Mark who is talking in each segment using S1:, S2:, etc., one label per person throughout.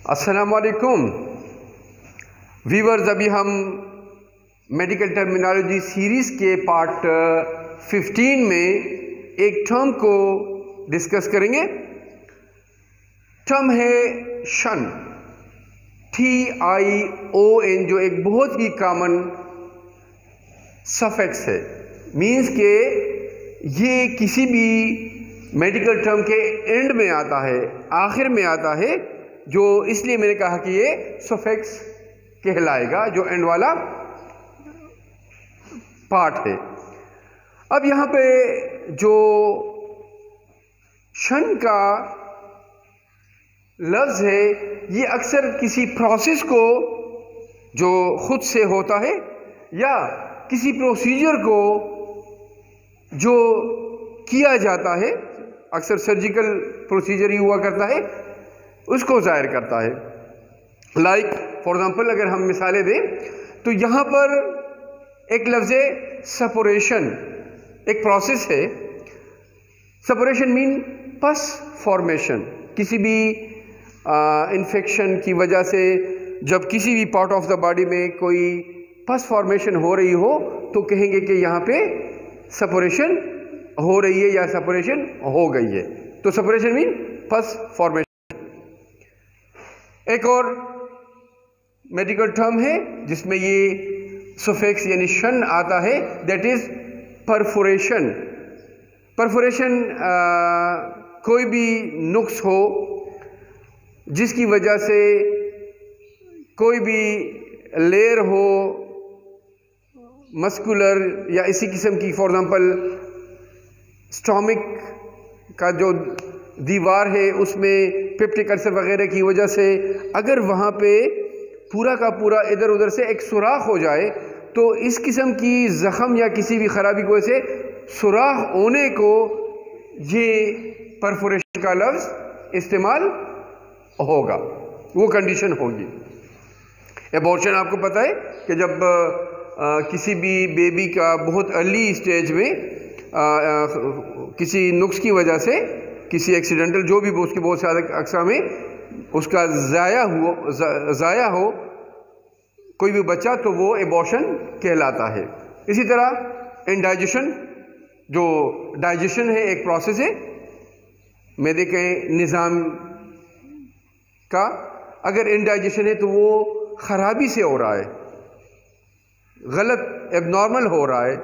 S1: अस्सलाम वालेकुम व्यूअर्स, अभी हम मेडिकल टर्मिनोलॉजी सीरीज़ के पार्ट 15 में एक टर्म को डिस्कस करेंगे। टर्म है शन, TION, जो एक बहुत ही कॉमन सफिक्स है। मीन्स के ये किसी भी मेडिकल टर्म के एंड में आता है, आखिर में आता है, जो इसलिए मैंने कहा कि ये सफिक्स कहलाएगा, जो एंड वाला पार्ट है। अब यहाँ पे जो शन का लफ्ज़ है, ये अक्सर किसी प्रोसेस को जो खुद से होता है या किसी प्रोसीजर को जो किया जाता है, अक्सर सर्जिकल प्रोसीजर ही हुआ करता है, उसको ज़ाहिर करता है। लाइक फॉर एग्जांपल अगर हम मिसालें दें तो यहाँ पर एक लफ्ज़ है सेपरेशन, एक प्रोसेस है। Separation mean pus formation. किसी भी इन्फेक्शन की वजह से जब किसी भी पार्ट ऑफ द बॉडी में कोई पस फॉर्मेशन हो रही हो तो कहेंगे कि यहाँ पे सेपरेशन हो रही है या सेपरेशन हो गई है। तो सेपरेशन मीन पस फॉर्मेशन। एक और मेडिकल टर्म है जिसमें ये सफिक्स यानी शन आता है, दैट इज परफोरेशन। परफोरेशन कोई भी नुक्स हो जिसकी वजह से कोई भी लेयर हो मस्कुलर या इसी किस्म की, फॉर एग्जांपल स्टोमिक का जो दीवार है उसमें पेप्टिक अल्सर वगैरह की वजह से अगर वहाँ पे पूरा का पूरा इधर उधर से एक सुराख हो जाए तो इस किस्म की ज़ख़म या किसी भी ख़राबी की वजह से सुराख होने को ये परफोरेशन का लफ्ज़ इस्तेमाल होगा, वो कंडीशन होगी। एबॉर्शन आपको पता है कि जब किसी भी बेबी का बहुत अर्ली स्टेज में किसी नुक्स की वजह से, किसी एक्सीडेंटल जो भी उसकी बहुत सारे अक्सा में उसका ज़ाया हो कोई भी बच्चा, तो वो एबॉर्शन कहलाता है। इसी तरह इनडाइजेशन, जो डाइजेशन है एक प्रोसेस है मैदे के निज़ाम का, अगर इनडाइजेशन है तो वो ख़राबी से हो रहा है, गलत एबनॉर्मल हो रहा है,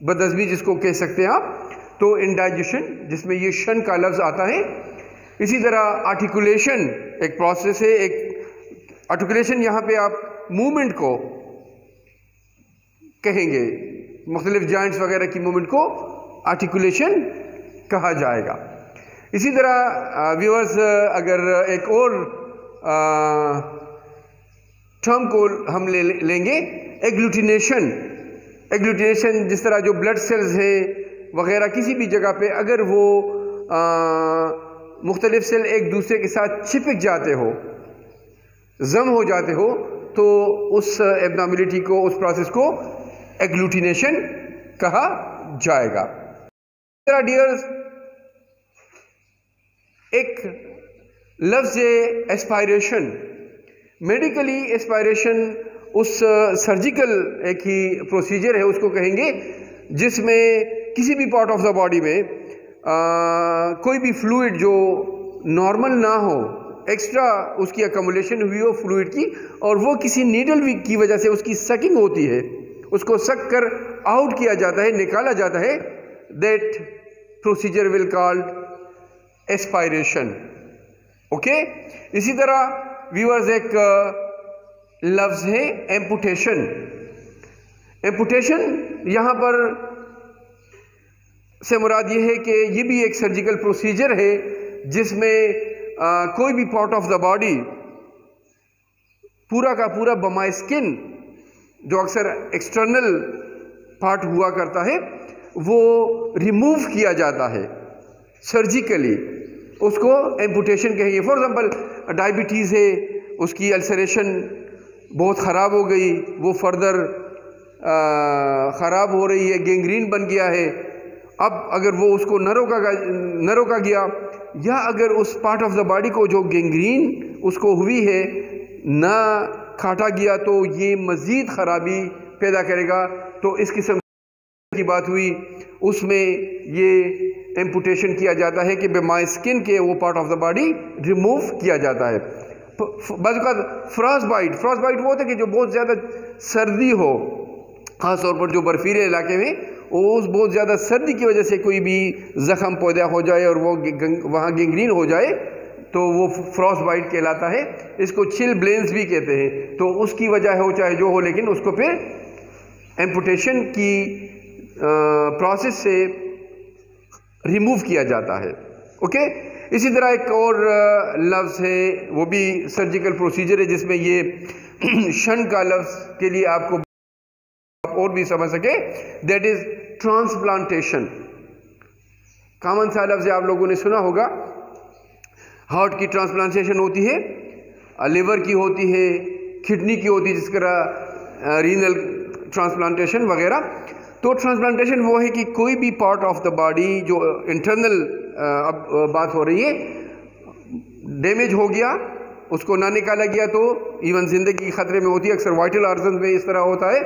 S1: बदअज़मी जिसको कह सकते हैं आप, तो इनडाइजेशन जिसमें ये शन का लफ्ज़ आता है। इसी तरह आर्टिकुलेशन एक प्रोसेस है। एक आर्टिकुलेशन यहाँ पे आप मूवमेंट को कहेंगे, मुख्तलिफ जॉइंट्स वगैरह की मूवमेंट को आर्टिकुलेशन कहा जाएगा। इसी तरह व्यूअर्स, अगर एक और टर्म को हम लेंगे एग्लूटिनेशन। एग्लूटिनेशन जिस तरह जो ब्लड सेल्स है वगैरह किसी भी जगह पे अगर वो मुख्तलिफ सेल एक दूसरे के साथ चिपक जाते हो, जम हो जाते हो, तो उस एब्नॉर्मलिटी को, उस प्रोसेस को एग्लूटिनेशन कहा जाएगा। डियर्स, एक लफ्ज़ एस्पायरेशन। मेडिकली एस्पायरेशन उस सर्जिकल एक ही प्रोसीजर है, उसको कहेंगे जिसमें किसी भी पार्ट ऑफ द बॉडी में कोई भी फ्लूइड जो नॉर्मल ना हो, एक्स्ट्रा उसकी अकमुलेशन हुई हो फ्लूइड की, और वो किसी नीडल की वजह से उसकी सकिंग होती है, उसको सक कर आउट किया जाता है, निकाला जाता है, that procedure will called aspiration. Okay. इसी तरह व्यूअर्स, एक लफ्ज़ है एम्पुटेशन। एम्पुटेशन यहाँ पर से मुराद ये है कि ये भी एक सर्जिकल प्रोसीजर है जिसमें कोई भी पार्ट ऑफ द बॉडी पूरा का पूरा बमाय स्किन, जो अक्सर एक्सटर्नल पार्ट हुआ करता है, वो रिमूव किया जाता है सर्जिकली, उसको एम्पुटेशन कहेंगे। फॉर एग्जांपल डायबिटीज़ है, उसकी अल्सरेशन बहुत ख़राब हो गई, वो फर्दर ख़राब हो रही है, गैंग्रीन बन गया है। अब अगर वो उसको न रोका गया, या अगर उस पार्ट ऑफ द बॉडी को जो गैंग्रीन اس کو ہوئی ہے نہ کاٹا گیا تو یہ مزید خرابی پیدا کرے گا. تو اس قسم کی بات ہوئی, اس میں یہ ایمپوٹیشن کیا جاتا ہے کہ بائی اسکن کے وہ part of the body remove کیا جاتا ہے. بعض اوقات فراس بائٹ وہ ہوتا ہے کہ جو بہت زیادہ سردی ہو, خاص طور پر جو برفیلے علاقے میں, اس بہت زیادہ سردی کی وجہ سے کوئی بھی زخم پیدا ہو جائے اور وہ وہاں گینگرین ہو جائے تو وہ فراس بائٹ کہلاتا ہے. اس کو چل بلینز بھی کہتے ہیں. تو اس کی وجہ ہو چاہے جو ہو, لیکن اس کو پھر ایمپوٹیشن کی پروسیس سے ریموو کیا جاتا ہے. اوکے, اسی طرح ایک اور لفظ ہے, وہ بھی سرجیکل پروسیجر ہے, جس میں یہ شن کا لفظ کے لیے آپ کو اور بھی سمجھ سکے, دیٹ از ٹرانسپلانٹیشن. کامن سا لفظ آپ لوگوں نے سنا ہوگا. ہارٹ کی ٹرانسپلانٹیشن ہوتی ہے, لیور کی ہوتی ہے, کڈنی کی ہوتی ہے, جس طرح رینل ٹرانسپلانٹیشن وغیرہ. تو ٹرانسپلانٹیشن وہ ہے کہ کوئی بھی پارٹ آف دا باڈی جو انٹرنل اب بات ہو رہی ہے, ڈیمیج ہو گیا, اس کو نہ نکالا گیا تو ایون زندگی خطرے میں ہوتی ہے. اکثر وائٹل آرگنز میں اس طرح ہوتا ہے.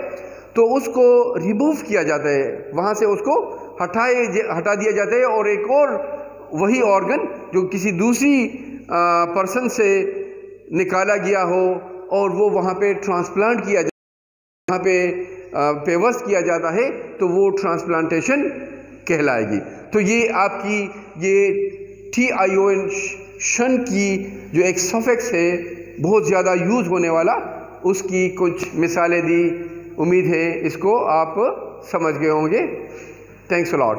S1: تو اس کو ریموو کیا جاتا ہے, وہاں سے اس کو ہٹا دیا جاتا ہے, اور ایک اور وہی آرگن جو کسی دوسری پرسن سے نکالا گیا ہو اور وہ وہاں پہ ٹرانسپلانٹ کیا جاتا ہے, وہاں پہ پیوست کیا جاتا ہے, تو وہ ٹرانسپلانٹیشن کہلائے گی. تو یہ آپ کی یہ TION شن کی جو ایک سفکس ہے بہت زیادہ یوز ہونے والا, اس کی کچھ مثالیں دی. امید ہے اس کو آپ سمجھ گئے ہوں گے. تھینکس اے لاٹ.